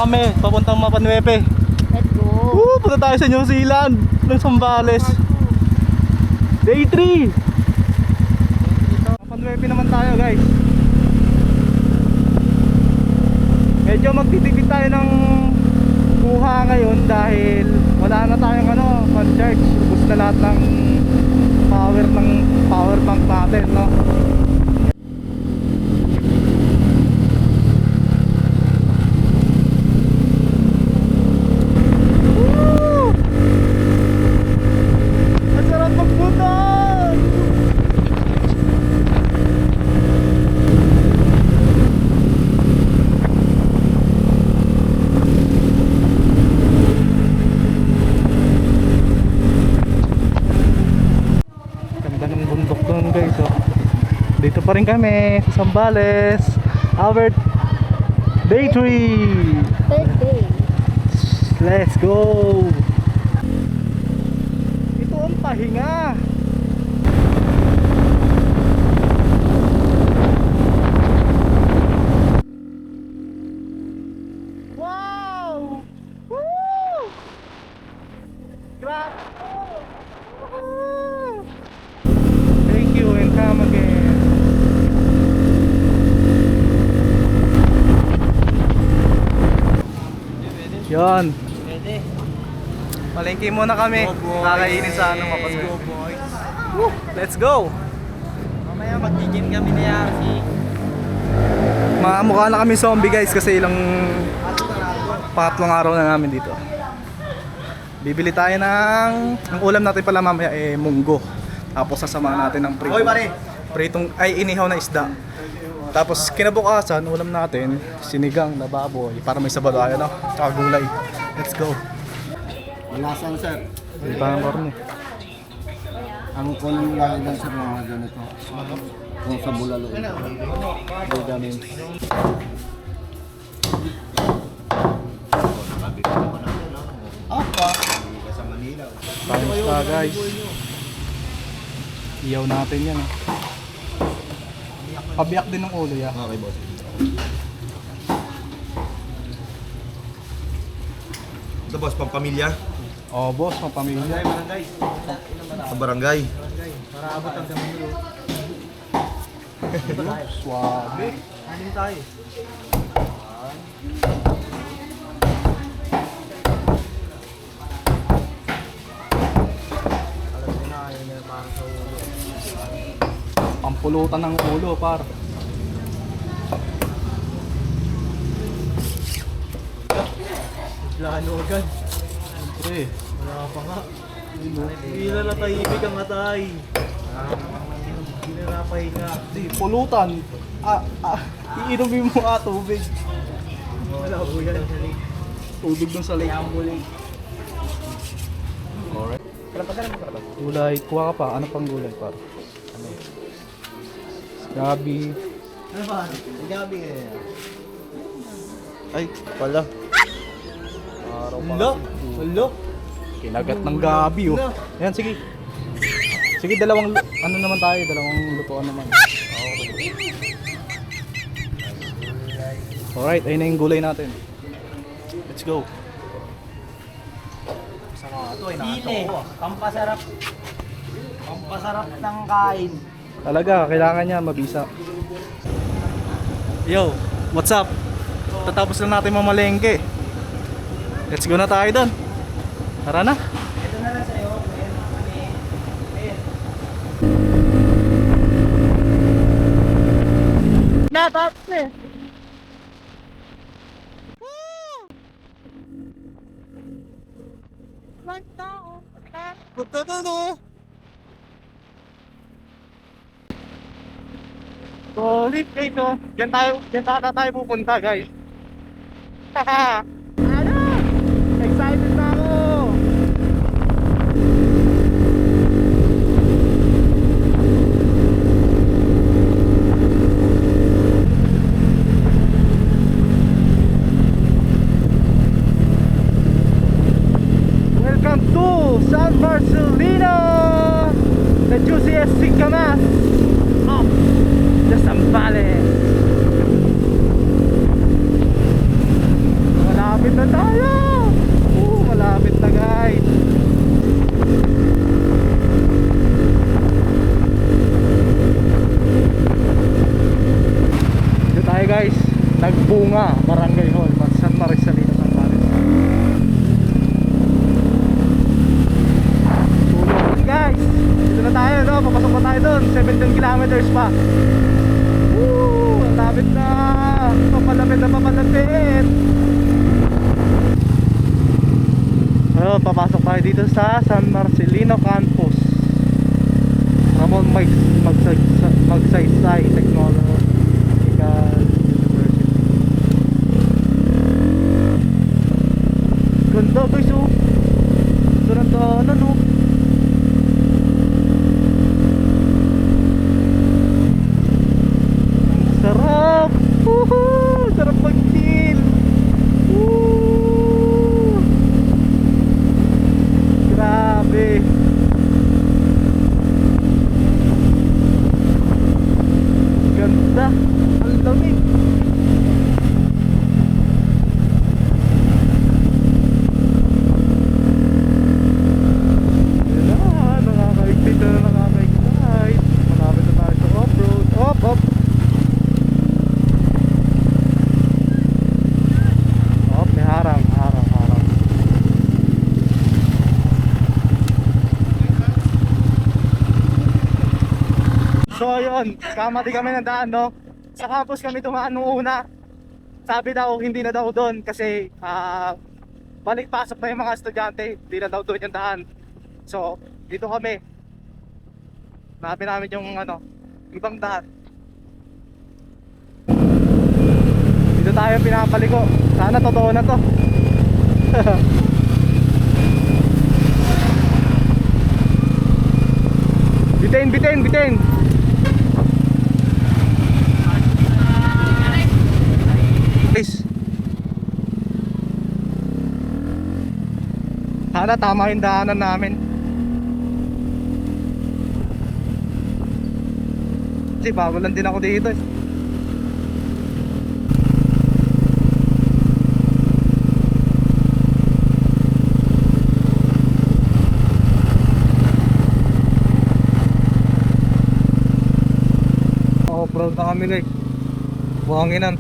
na kami, papuntang Mapa 9. Let's go. Punta tayo sa New Zealand ng Zambales. Day 3. Mapa 9 naman tayo guys. Medyo magtitipid tayo ng buha ngayon dahil wala na tayong pan-charge. Ubus na lahat ng power bank natin, no? Dito pa rin kami sa Zambales. Our day 3. Third day. Let's go. Ito ang pahinga. Wow! Woo! Grabe! Woo! Thank you and come again. Yon. Pwede. Palengke muna kami. Kakainin sa Mapa 9. Let's go. Mamaya mag-gym kami ni Yasi. Mukha na kami zombie guys kasi ilang pangatlong araw na namin dito. Bibili tayo ang ulam natin pala mamaya munggo. Tapos sasamahan natin ng pritong inihaw na isda. Tapos kinabukasan, ulam natin sinigang na baboy para may sabaw tayo, no? Tsaka gulay. Let's go. Malasan sir. Dito ang karne. Ang kunin lang lang sa mga ganito. Kung sa bulalo. Ganun. Apa? Thanks pa guys. Iyaw natin yan. Pabiyak din ng ulo ya. Okay boss. Ito boss, pampamilya Oh boss, mga pamilya. sa barangay. Para abot ang kami nyo. Swabe. Anin tayo? Alam mo na, yun na parang sa ulo. Pampulutan ng ulo par. Lano agad. Siyempre. Wala pa nga. Hindi na natahimik ang atay. Hindi na napahinga. Di, pulutan. Iinumin mo tubig. Wala po yan. Tubig dun sa lake. Alright. Gulay. Kuha ka pa. Ano pang gulay par? Ano? Gabi. Ano ba? Gabi eh. Ay, pala. Araw pa. Hello? Hello? Kinagat ng gabi oh. Ayan, sige. Sige, dalawang naman tayo, dalawang lutuan naman. Okay. Alright, ayun na yung gulay natin. Let's go. Saka ito ay nakatawa. Pampasarap. Pampasarap ng kain. Talaga, kailangan niya mabisa. Yo, what's up? Tatapos na natin mamalengke. Let's go na tayo doon. Tara na. Ito na lang sa'yo. Natapos eh. Punta na no. Solid guys oh. Diyan tayo pupunta guys. Ano? Excited na ako. Welcome to San Marcelino, the juiciest singkamas of the Zambales. Malapit Bunga, Barangay Hall, San Marcelino, Zambales. Tulog guys, dito na tayo, no? Papasok na tayo doon, 17 kilometers pa. Woo! Ang lapit na. Papalapit na papalapit. Papasok tayo dito sa San Marcelino Campus, Ramon Magsaysay Technological University. Ganda guys, oh. Ito na daanan, oh. Ang sarap. Woohoo! Sarap mag-chill. Woo! Grabe. Ganda. Ang lamig. Yun na, nakaka-excite na nakaka-excite. Malapit na tayo sa off-road. Op. May harang. So ayun, kamati kami ng daan, no? Sa campus kami tumaan nung una. Sabi daw hindi na daw doon kasi balik pasok na yung mga estudyante, hindi na daw doon yung daan. So dito kami, hanapin namin yung ibang daan. Dito tayo pinapaliko. Sana totoo na to. Bitin. Please. Sana tama yung daanan namin. Kasi bago lang din ako dito, eh. Off-road na kami, like. Buhanginan.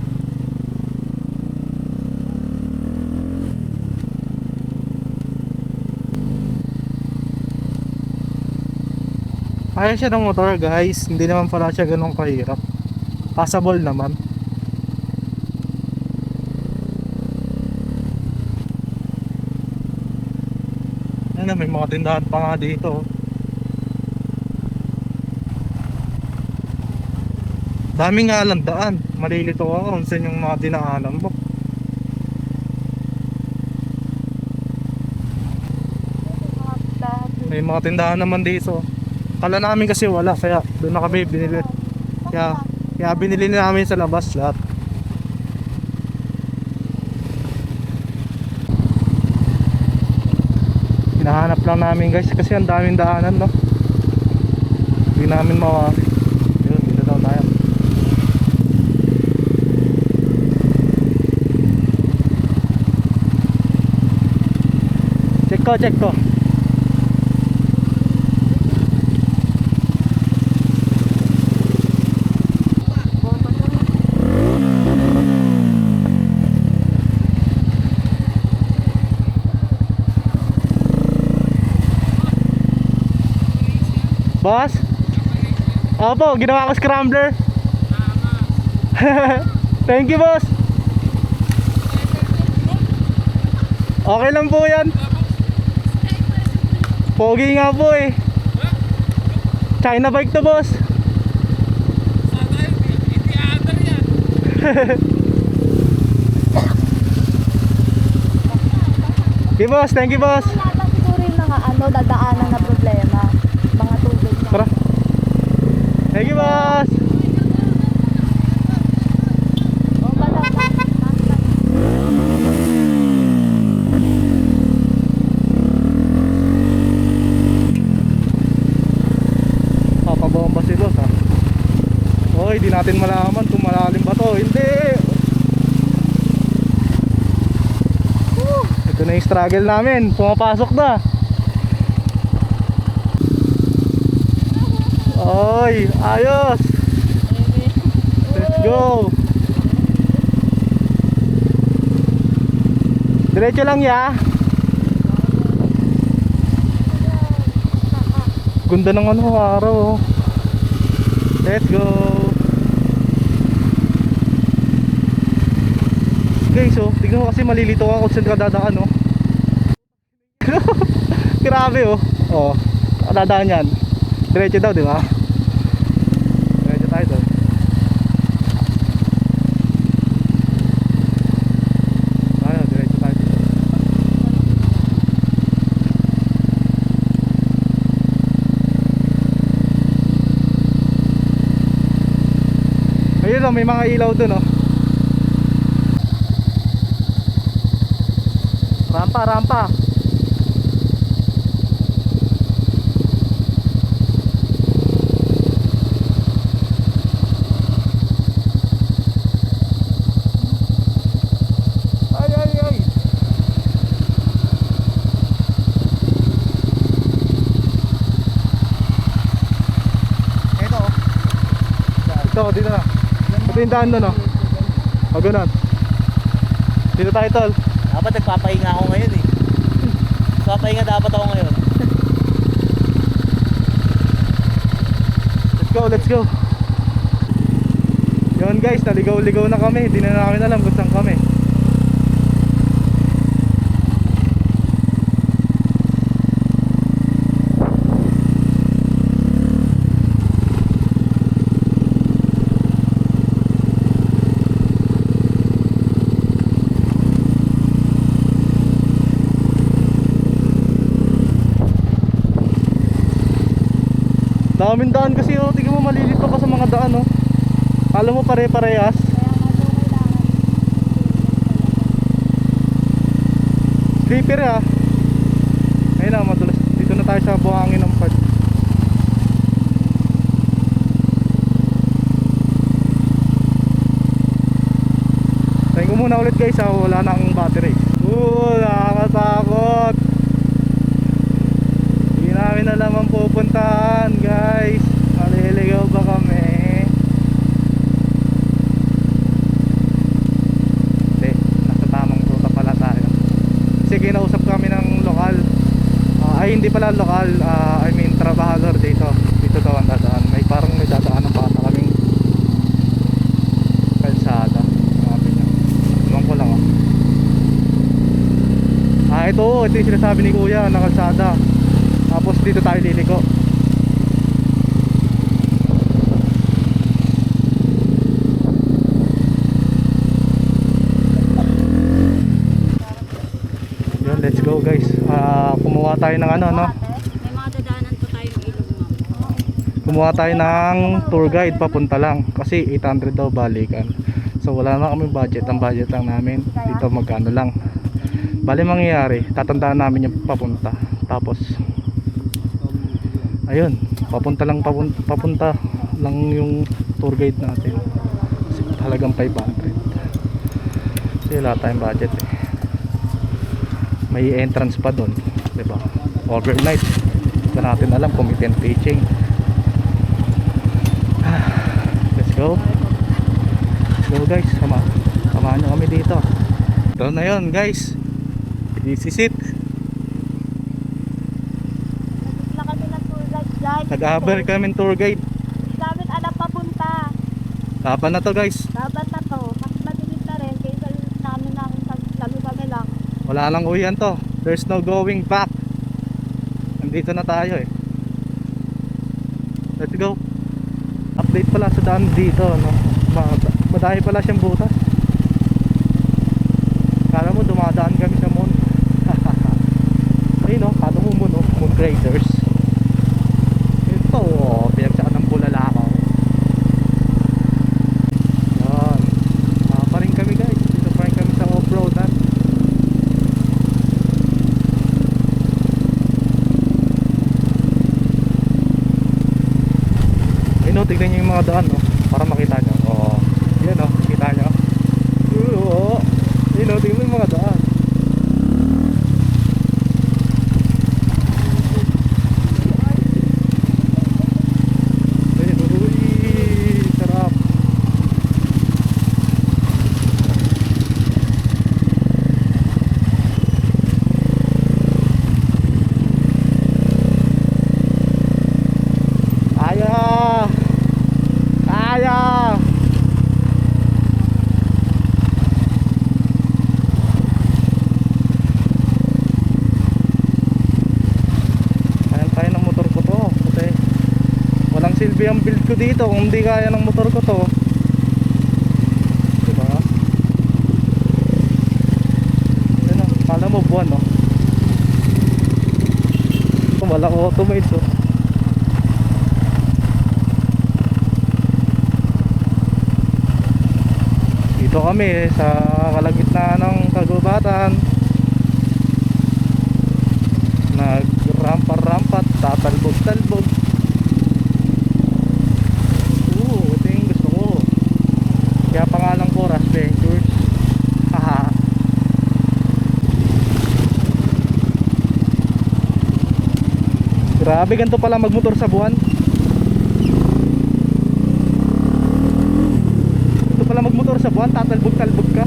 Kaya siya ng motor guys, hindi naman pala siya ganun kahirap. Passable naman. Ano, may mga tindahan pa nga dito. Dami nga lang daan. Malilito ako kung saan yung mga dinaanan mo. May mga tindahan naman dito. Kala namin kasi wala, kaya doon na kami binili. Kaya binili namin sa labas lahat. Hinahanap lang namin guys kasi ang daming daanan, no? Hindi namin mawari. Yun, dito daw tayo. Check ko. Boss? Opo, ginawa ko scrambler. Thank you, boss. Okay lang po yan. Pogi nga po eh. China bike to, boss. Okay, boss. Thank you, boss. Wala lang siguro yung mga dadaanan na problema. Mga tubig na. Tara. Thank you, boss. Papabomba si boss, ha. Hoy, di natin malaman kung malalim ba to. Hindi. Ito na yung struggle namin. Pumapasok na. Oy, ayos. Let's go. Diretso lang ya. Ganda ng ano araw oh. Let's go. Guys oh, tignan mo kasi malilito ako kung saan ka dadaan oh. Grabe oh. Oh, dadaan yan. Diretso daw, di ba? Diretso tayo doon. Ayun, diretso tayo dito. Ayun oh, may mga ilaw doon oh. Rampa, rampa. Ay, ay, ay. Ito. Ito, dito na. Ito yung daan doon oh. O, ganun. Dito tayo tol. Dapat nagpapahinga ako ngayon eh. Nagpapahinga dapat ako ngayon. Let's go, let's go. Yun guys, naligaw-ligaw na kami. Hindi na namin alam kung saan kami. Daming daan kasi oh, tingnan mo malilito ka sa mga daan oh. Alam mo pare-parehas. Slipper ah. Ayun na, madulas. Dito na tayo sa buhangin ng park. Tayo ko muna ulit guys ah, wala na akong battery. Nakakatakot. Hindi namin alam ang pupuntahan guys. Maliligaw ba kami? Hindi, nasa tamang ruta pala tayo. Kasi kinausap kami ng lokal. Ay hindi pala lokal, I mean trabahador dito. Dito daw ang dadaan. May parang may dadaan ng bata kaming kalsada. Sabi niya. Ewan ko lang ito yung sinasabi ni kuya na kalsada. Tapos dito tayo liliko. Yun, let's go guys. Kumuha tayo ng ano no? May mga dadaanan po tayong ilog ma'am. Kumuha tayo ng tour guide papunta lang. Kasi 800 daw balikan. So wala na kami budget. Ang budget lang namin dito magkano lang. Bali mangyayari, tatandaan namin yung papunta. Tapos ayun, papunta lang yung tour guide natin. Kasi halagang 500. Kasi wala tayong budget eh. May entrance pa doon, 'di ba? Overnight. Hindi natin alam kung may tent pitching. Let's go. Let's go guys, samahan nyo kami dito. Ito na yun guys. This is it. Nagpipla kami ng tour guide guys. Nag-aabal kami ng tour guide. Hindi namin alam papunta. Laban na to guys. Dapat na to. Mas madilim na rin kaysa namin kami lang. Wala lang uwian to. There's no going back. Nandito na tayo eh. Let's go. Update pala sa daan dito no. Madami pala siyang butas. Kala mo dumadaan kami sa moon. Ayun no, kala mo moon graders. Ito oh, pinagsakan ng Bulalakaw. Yan. Pa rin kami guys. Dito pa rin kami sa off-road ha. Ayun no, tignan nyo yung mga daan no. Para makita nyo. Oh, yan no, kita nyo. Oo. Ayun no, tignan mo yung mga daan. Sarap. dito kung hindi kaya ng motor ko to. Diba? Yan o, kala mo buwan no. Wala ko automates oh. Dito kami sa kalagitnaan ng kagubatan. Nagrampa-rampat, tatalbog-talbog. Ito yung gusto ko. Kaya pangalan ko Rush Ventures. Haha. Grabe, ganito pala magmotor sa buwan. Ito pala magmotor sa buwan, tatalbog-talbog ka.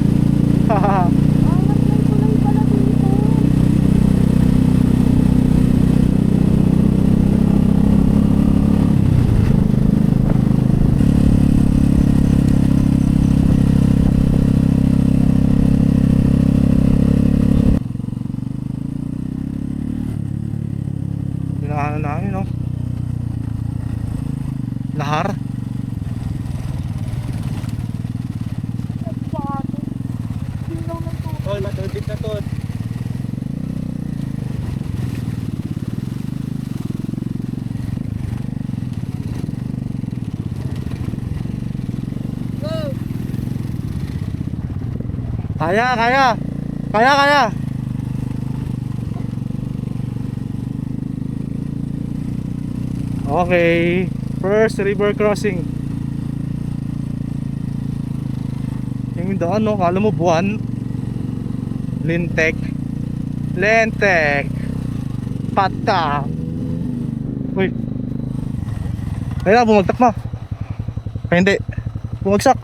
Haha. Angat ng tulay pala dito. Ano namin no? Lahar. Nagbago. Sino ng tulay? Oh, matulbit na to. Kaya, kaya. Kaya, kaya. Okay, first river crossing. Yung daan no, kala mo buwan. Lintek. Lentek. Pata. Uy. Ayun na, bumagtak mo. Ay hindi. Bumagsak.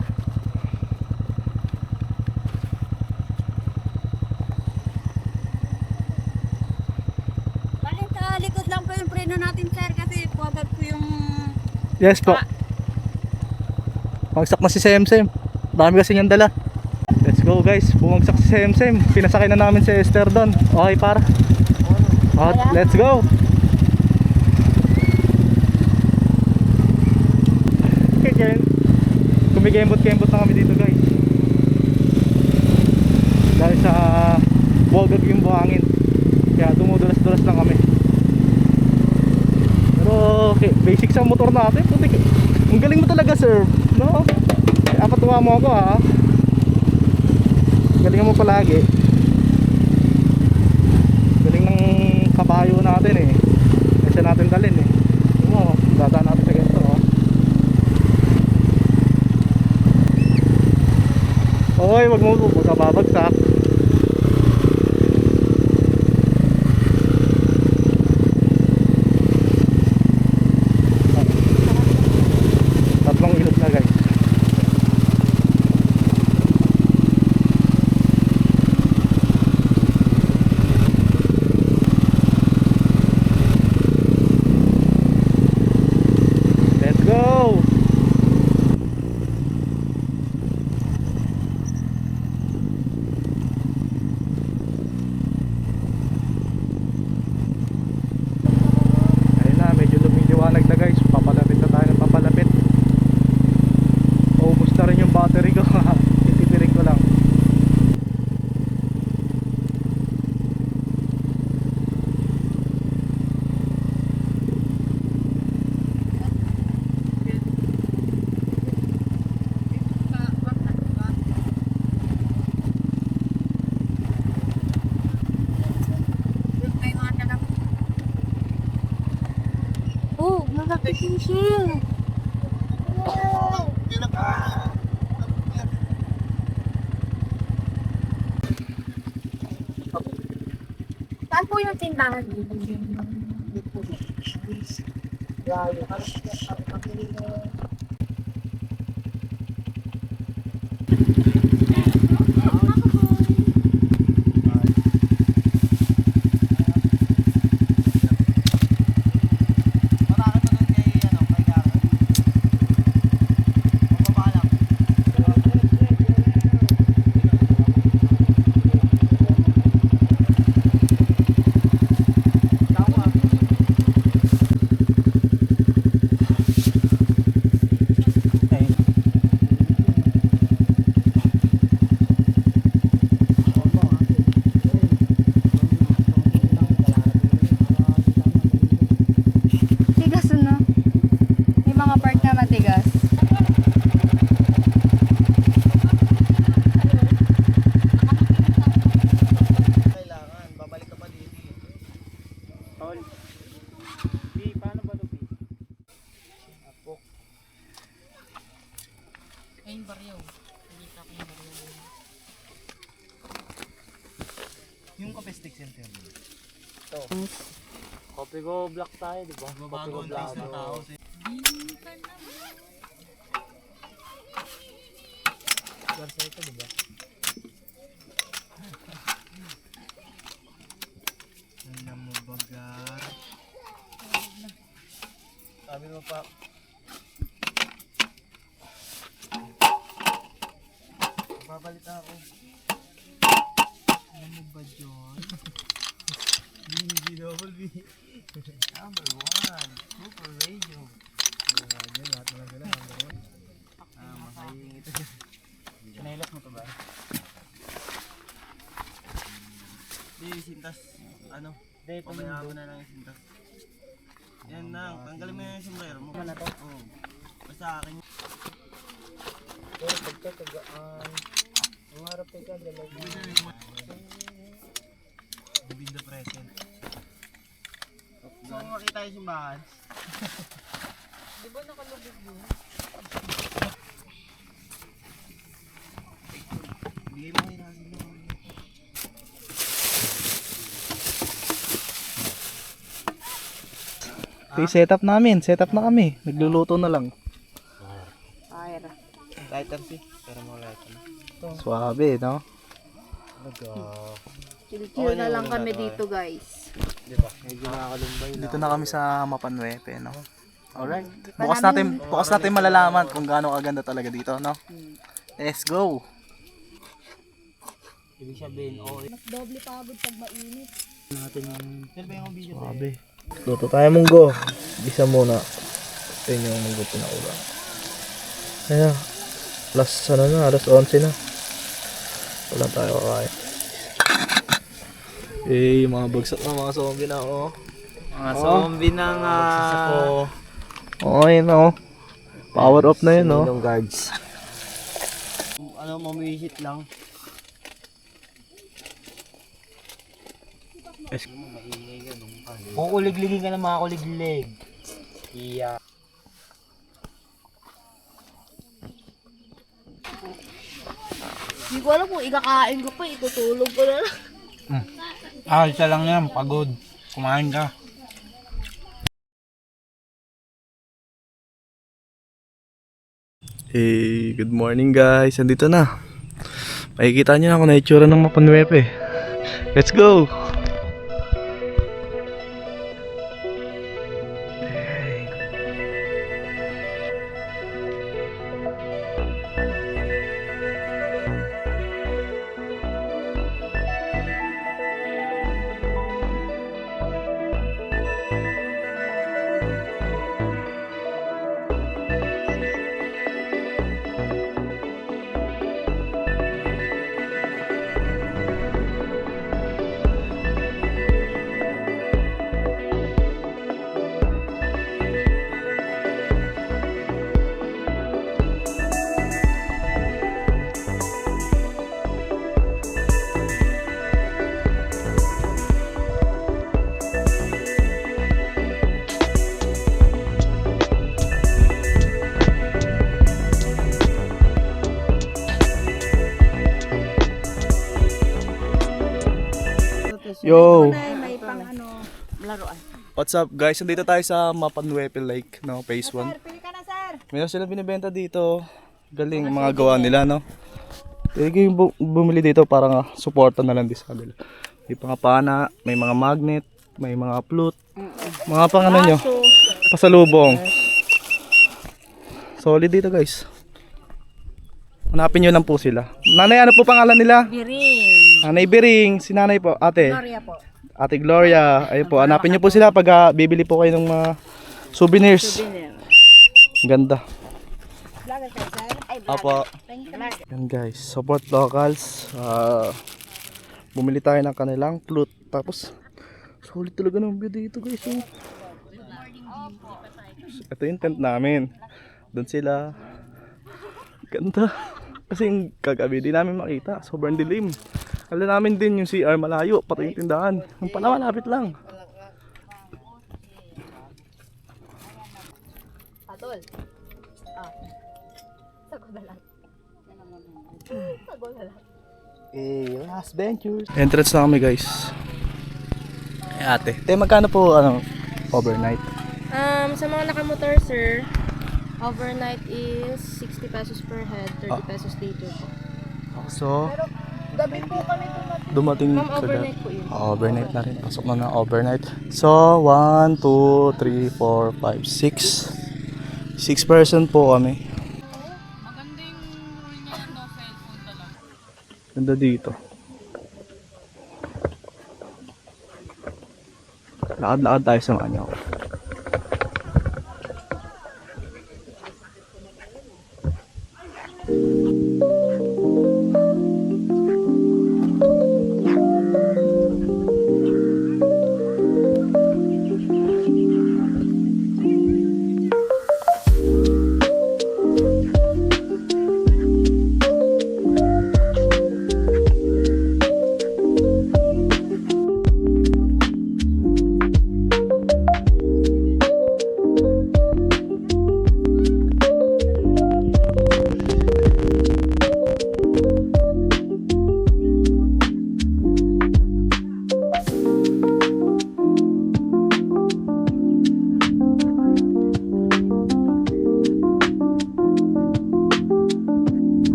Balik sa likod lang po yung preno natin, sir, kasi puwagad po yung... Yes po. Bumagsak na si Semsem. Dami kasi niyang dala. Let's go guys. Bumagsak si Semsem. Pinasakay na namin si Esther doon. Okay para. Let's go. Okay, kumikembot-kembot na kami dito guys. Dahil sa bogag yung buhangin. Kaya dumudulas-dulas lang kami. Pero okay, basic sa motor natin. Ang galing mo talaga sir. No? Apatuwa mo ako ha. Galing mo palagi. Galing ng kabayo natin eh. Kasi natin dalhin eh. Mo, dadaan natin sa ganito oh. Oy, wag mo babagsak. Tatlong ilog na guys. Let's go. Ayun na, medyo lumiliwanag na guys. Papalapit na tayo ng papalapit. Ubus na rin yung battery ko. Titipirin ko lang. Oh, nagkakising. Saan po yung tindahan? Yung kape stick center. Coffee go black tayo, di ba? Bago ang taste ng tao. Alam mo bagar. Sabi mo pa. Babalit ako. Alam mo ba, John? Double B. Number 1. Super radio. Yan, lahat naman sila. Number 1. Makaying ito. Sinailas mo to ba? Hindi, sintas. Ano? Pabayaan mo na lang yung sintas. Yan lang. Tanggalin mo yung sombrero mo. Ano to? Oo. Basta akin. Ang harap ka dalawa. Be the present. So, makita yung simbahan. Di ba nakalubog yun? Bigay mo kayo natin yun. Okay, setup namin. Setup na kami. Nagluluto na lang. Lighter si. Pero mo lighter. Suwabe, no? Chill na lang kami dito, guys. Medyo nakakalumbay na. Dito na kami sa Mapanwepe, no? Alright. Bukas natin malalaman kung gaano kaganda talaga dito, no? Let's go! Ibig sabihin, Mas doble pagod pag mainit. Suwabe. Luto tayo munggo. Bisa muna. Ito yung munggo pinaulam. Ayan. Alas 11 na. Wala tayo kakain. Eh, mga bagsak na mga zombie na, oh. Mga zombie na nga. Oh, yun, oh. Power off na yun, oh. Yung guards. Ano, mamisit lang. Kukuligligin ka ng mga kuliglig. Iya. Hindi ko alam kung ikakain ko pa, itutulog ko na lang. Isa lang yan, pagod. Kumain ka. Hey, good morning guys. Andito na. Makikita niyo na kung na-itsura ng Mapanwepe. Let's go! Yo! May pang ano, laruan. What's up guys? Nandito tayo sa Mapanwepe Lake, no? Phase 1. Pili ka na, sir. Meron sila binibenta dito. Galing mga gawa nila, no? Pwede kayong bumili dito para nga supportan na lang din sa kanila. May mga pana, may mga magnet, may mga flute, mga pang ano nyo, pasalubong. Solid dito guys. Hanapin nyo lang po sila. Nanay, ano po pangalan nila? Biring. Nanay Biring, si nanay po, ate. Gloria po. Ate Gloria. Ayun po, hanapin nyo po sila pag bibili po kayo ng mga souvenirs. Souvenir. Ganda. Vlogger kayo, sir? Ay, Apo. thank you. Yan guys, support locals. Bumili tayo ng kanilang flute. Tapos, solid talaga ng view dito guys. Oh. Ito yung tent namin. Doon sila. Ganda. Kasi yung kagabi di namin makita. Sobrang dilim. Alam namin din yung CR malayo. Pati yung tindahan. Yung pala malapit lang. Patol. Ah. Sagot na lang. Last Ventures. Entrance na kami guys. Ate. Magkano po overnight? Sa mga nakamotor, sir, overnight is 60 pesos per head, 30 pesos dito po. So, Gabi po kami dumating Ma'am, sa overnight po yun. overnight na rin. Pasok na na overnight. So, 1, 2, 3, 4, 5, 6. 6 person po kami. Maganda yung rule niya, no cellphone talaga. Ganda dito. Lakad-lakad tayo sa Manyaw.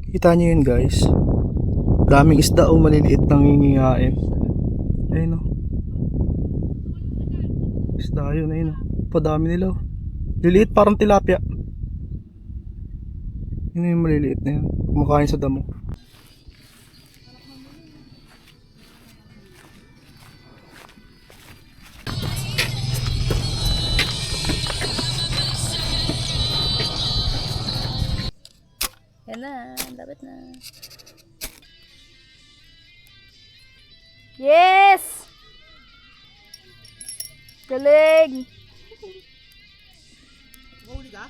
Kita nyo yun guys. Daming isda o maliliit nang ngingihain. Ayun o. Isda yun, ayun o. Padami nila o. Liliit parang tilapia. Yun yung maliliit na yun. Kumakain sa damo. Yan na, dapat na. Yes! Galing! Mahuli ka?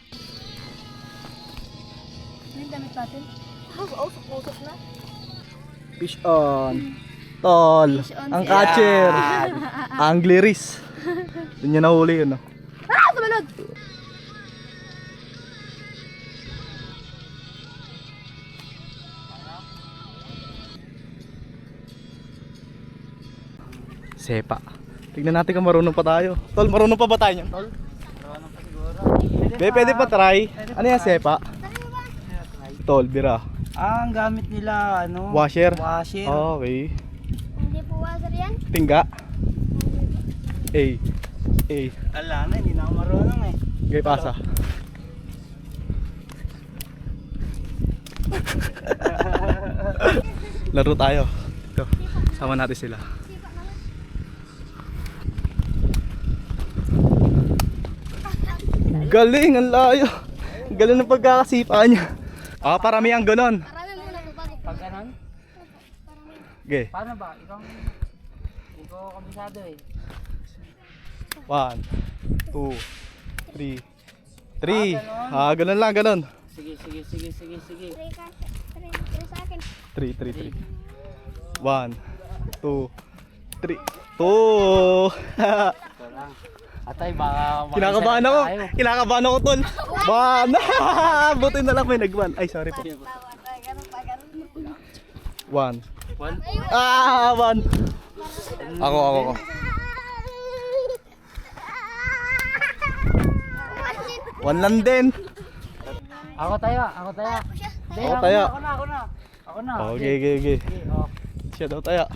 Ano yung damit natin? Usok na. Fish on. Tol. Fish on. Ang catcher. Angleris. Doon niya nahuli yun o. Ah! Tumalod! Sepa. Tignan natin kung marunong pa tayo. Tol, marunong pa ba tayo niyan, Tol? Marunong pa siguro. Pwede pa try. Ano yan, sepa? Tol, bira. Ang gamit nila, Washer? Washer. Okay. Hindi po water yan? Tingga. Ala na, hindi na ako marunong eh. Gay pasa. Laro tayo. Ito, sama natin sila. Galing, ang layo. Galing ng pagkakasipa niya. Parami ang ganon. Marami muna po bago. Pag ganon, Okay. paano ba? Hindi ko kabisado eh. 1, 2, 3. 3. Ganon lang, ganon. Sige. 3 sa akin. 3. 1, 2, 3. 2. Ito lang. Atay, baka Kinakabahan ako. Kinakabahan ako, tol. Ban. Buti na lang may nagban. Ay, sorry po. 1. One? 1. Ako. One lang din. Ako tayo. Hindi, Ako tayo. Ako na. Okay. Okay, oh. Siya daw tayo.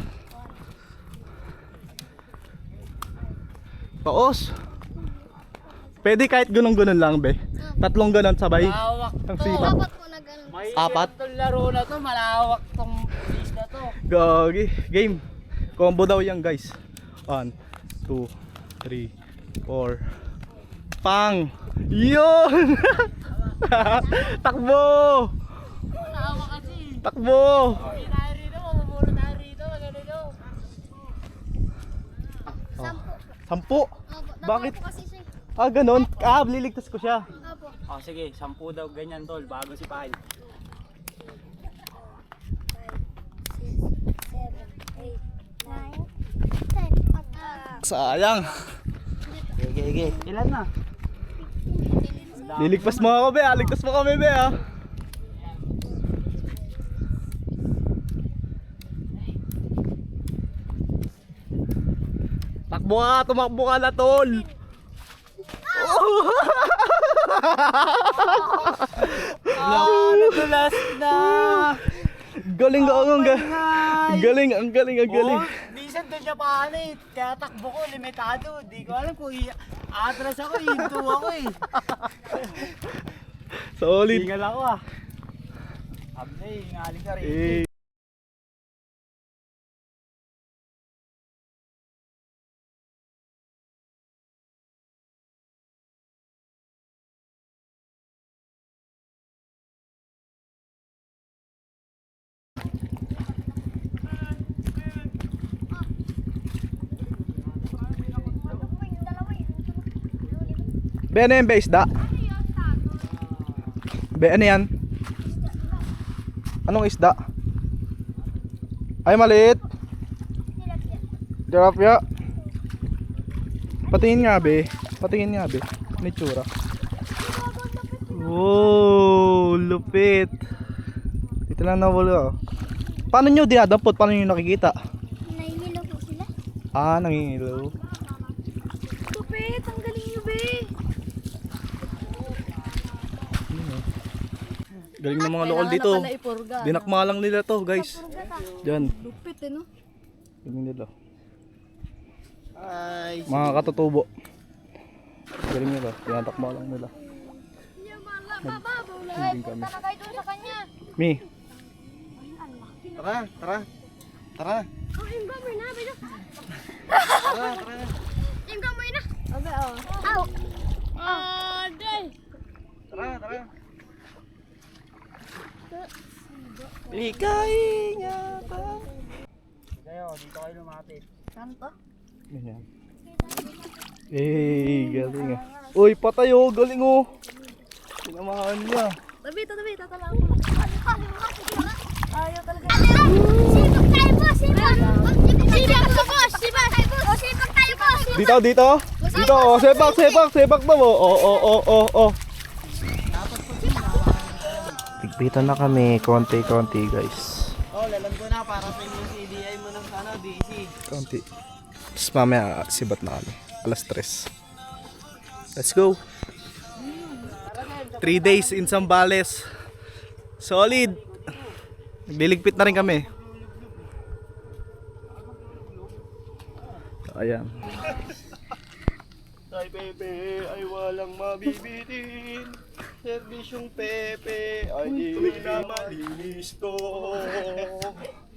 Paos. Pwede kahit ganun-ganun lang, be. 3 ganun sabay. Malawak Ang to. sipa. Dapat po na ganun. May 4. itong laro na to, malawak tong place na to. Gagi. Game. Combo daw yan, guys. 1, 2, 3, 4. Pang! Yun! Takbo! Malawak kasi. Takbo! Hindi tayo rito, mamumuro tayo rito, ganito. 10? Bakit? Opo, kasi siya. Ah, ganun. Ah, liligtas ko siya. Opo. Oh, sige, 10 daw ganyan tol, bago si Pahin. 5, 6, 7, 8, 9, 10. Sayang. Sige. Ilan na? Liligtas mo ako, be. Ligtas mo kami, be, ah. Takbo ka, tumakbo ka na, tol. Nadulas na! Galing ka, ang galing, ang galing, ang galing. Minsan doon siya paano eh. Kaya takbo ko, limitado. Di ko alam kung atras ako, hinto ako eh. Solid. Hingal ako ah. Abnay, hingaling ka rin. Eh. Be, ano yan, be? Isda? Be, ano yan? Anong isda? Ay, maliit. Tilapia. Patingin nga, be. Patingin nga, be. Ano yung tsura? Wow, lupit. Dito lang nawala. Paano nyo dinadampot? Paano nyo nakikita? Nahihilo po sila. Ah, nangingilaw. Tupit, ang galing niyo, be. Galing ng mga lokal dito. Dinakma lang nila to, guys. Diyan. Lupit, eh, no? Galing nila. Ay, Mga katutubo. Galing nila. Dinatakma lang nila. Hindi kami. Tara kayo doon sa kanya. Mi. tara, tara. Tara. Oh, yung gamoy na, be. Tara, tara. Yung gamoy na. Abe, oh. Ow. Day. Tara, tara. Likay ingata. Kayo, dito kayo lumapit. Saan to? Ganyan. Eh, galing ah. Uy, patay oh. Galing oh. Tinamahan niya. Tabi, tatala ko. Ayaw talaga. Sipag tayo, boss. Sipag. Sipag to, boss. Sipag tayo, boss. Sipag tayo, boss. Dito, dito. Dito, oh. Sepak, sepak, sepak na mo. Oh. Tigpitan na kami. Konti-konti, guys. Oh, lalam ko na para sa inyo si CDI mo ng sana, DC. Konti. Tapos mamaya, sibat na kami. Alas 3. Let's go. 3 days in Zambales. Solid. Nagliligpit na rin kami. Ayan. Ay Pepe, ay walang mabibitin. Serbisyong Pepe, ay di na malinis to.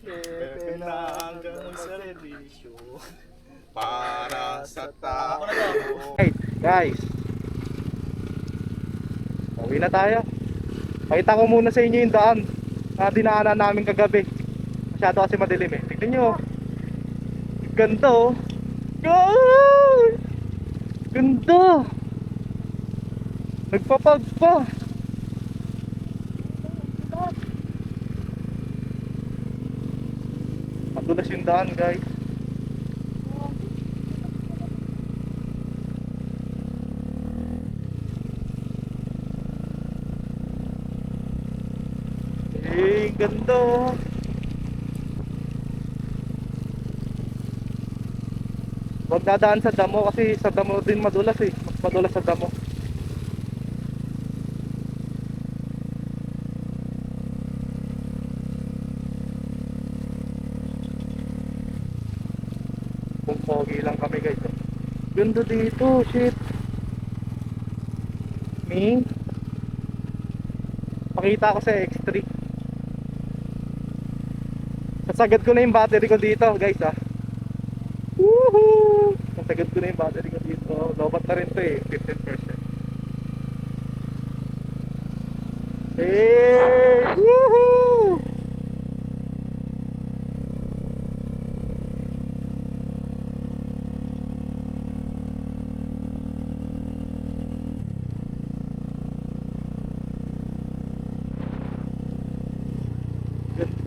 Pepe na ang ganun serbisyo para sa tao. Hey guys, uwi na tayo. Pakita ko muna sa inyo yung daan na dinaanan namin kagabi. Masyado kasi madilim eh. Tignan nyo. Ganda oh. God! Ganda! Nagpapag pa. Madulas yung daan guys. Eh, ganda oh. Huwag dadaan sa damo kasi sa damo din madulas eh. Mas madulas sa damo. Kung pogi lang kami guys. Oh. Ganda dito, shit. Me? Pakita ko sa X3. Nasagad ko na yung battery ko dito guys ah. Woohoo! Nasagad ko na yung battery ko dito. Lobat na rin to eh, 15%. Hey! Woohoo!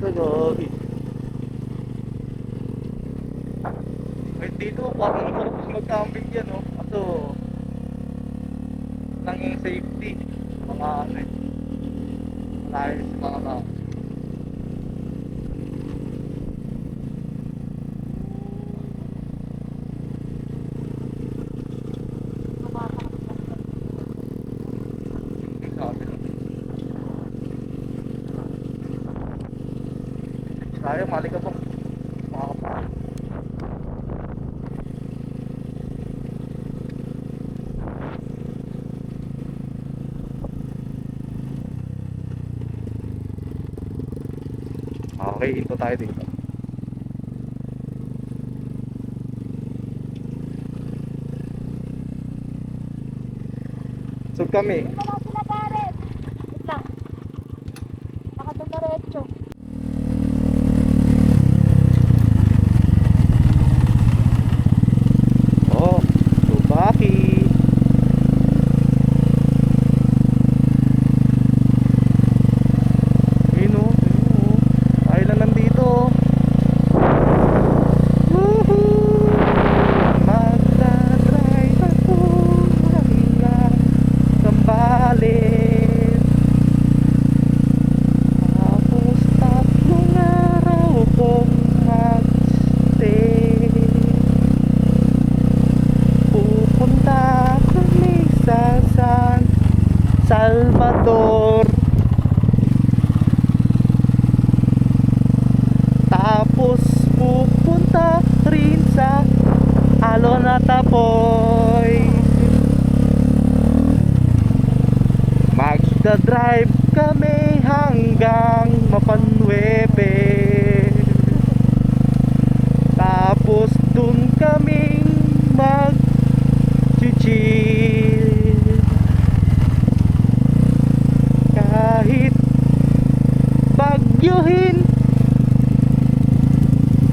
Gogi. Kahit dito, parang mag-camping yan, no? Kaso, lang yung safety. Mga ano eh. Malayo sa mga tao. Sabi lang. Sayang, mali ka pa. Makakapal. Okay, into tayo dito. So kami, Wala sila Karen. Wait lang. Baka dumiretso. oh, Tubaki. Ayun o, tayo lang nandito. Woohoo! Magdadrive ako hanggang Zambales. Tapos 3 araw kong magstay. Pupunta kami sa San Salvador. Tapos pupunta rin sa Alonatapoy. Magdadrive kami hanggang Mapanwepe. Tapos dun kaming mag-chill. Kahit bagyuhin.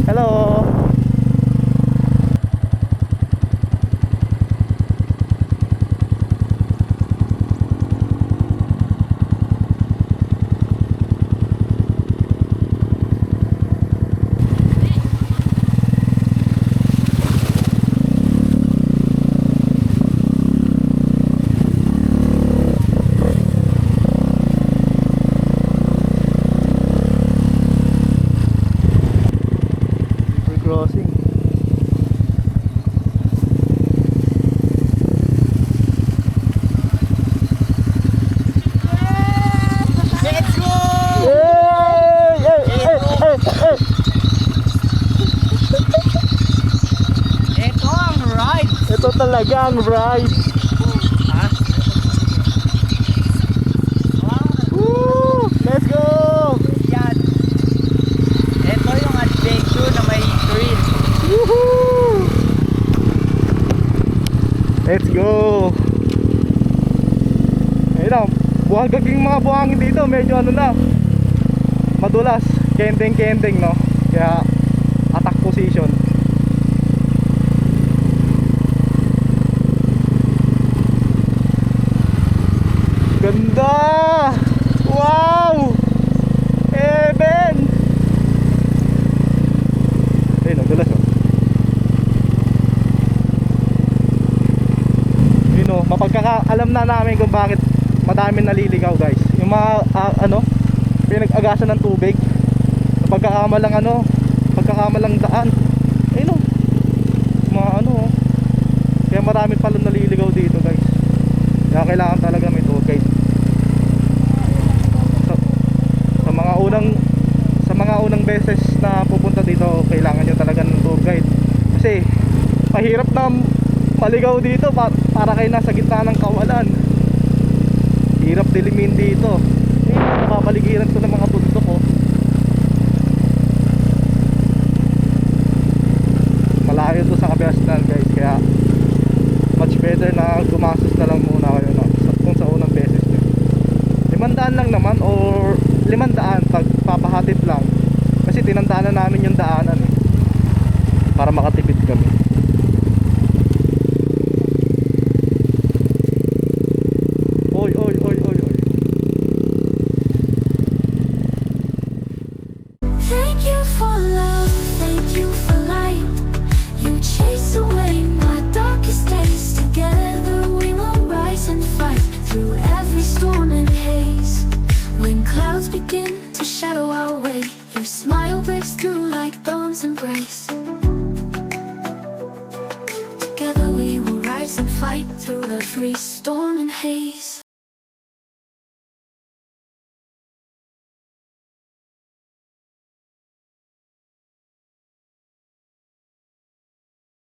Hello. River crossing. Let's go! Ito ang ride! Ito talaga ang ride. Ha? Woo! Let's go! Yan! Ito yung adventure na may thrill. Woohoo! Let's go! Ayun na, buhagaging mga buhangin dito, medyo ano na, madulas, kendeng-kendeng, no? Kaya, attack position. Ganda! Wow! Heaven! Ayun, nadulas, oh. Yun, oh, alam na namin kung bakit madami naliligaw, guys. Yung mga pinag-agasan ng tubig, pagkakamalang daan. Ayun, oh. Mga oh. Kaya marami pala naliligaw dito, guys. Kaya kailangan talaga may tour guide. Sa mga unang beses na pupunta dito, kailangan nyo talaga ng tour guide. Kasi mahirap na maligaw dito, para kayo nasa gitna ng kawalan. Hirap dilimin dito. Napapaligiran ko ng mga bundok ko. Malayo to sa Kabiasnan, guys. Kaya much better na gumastos na lang muna kayo kung sa unang beses nyo. 500 lang naman, or 500 pag papahatid lang. Kasi tinandaan na namin yung daanan para makatipid kami. Oy. embrace. Together we will rise and fight through every storm and haze.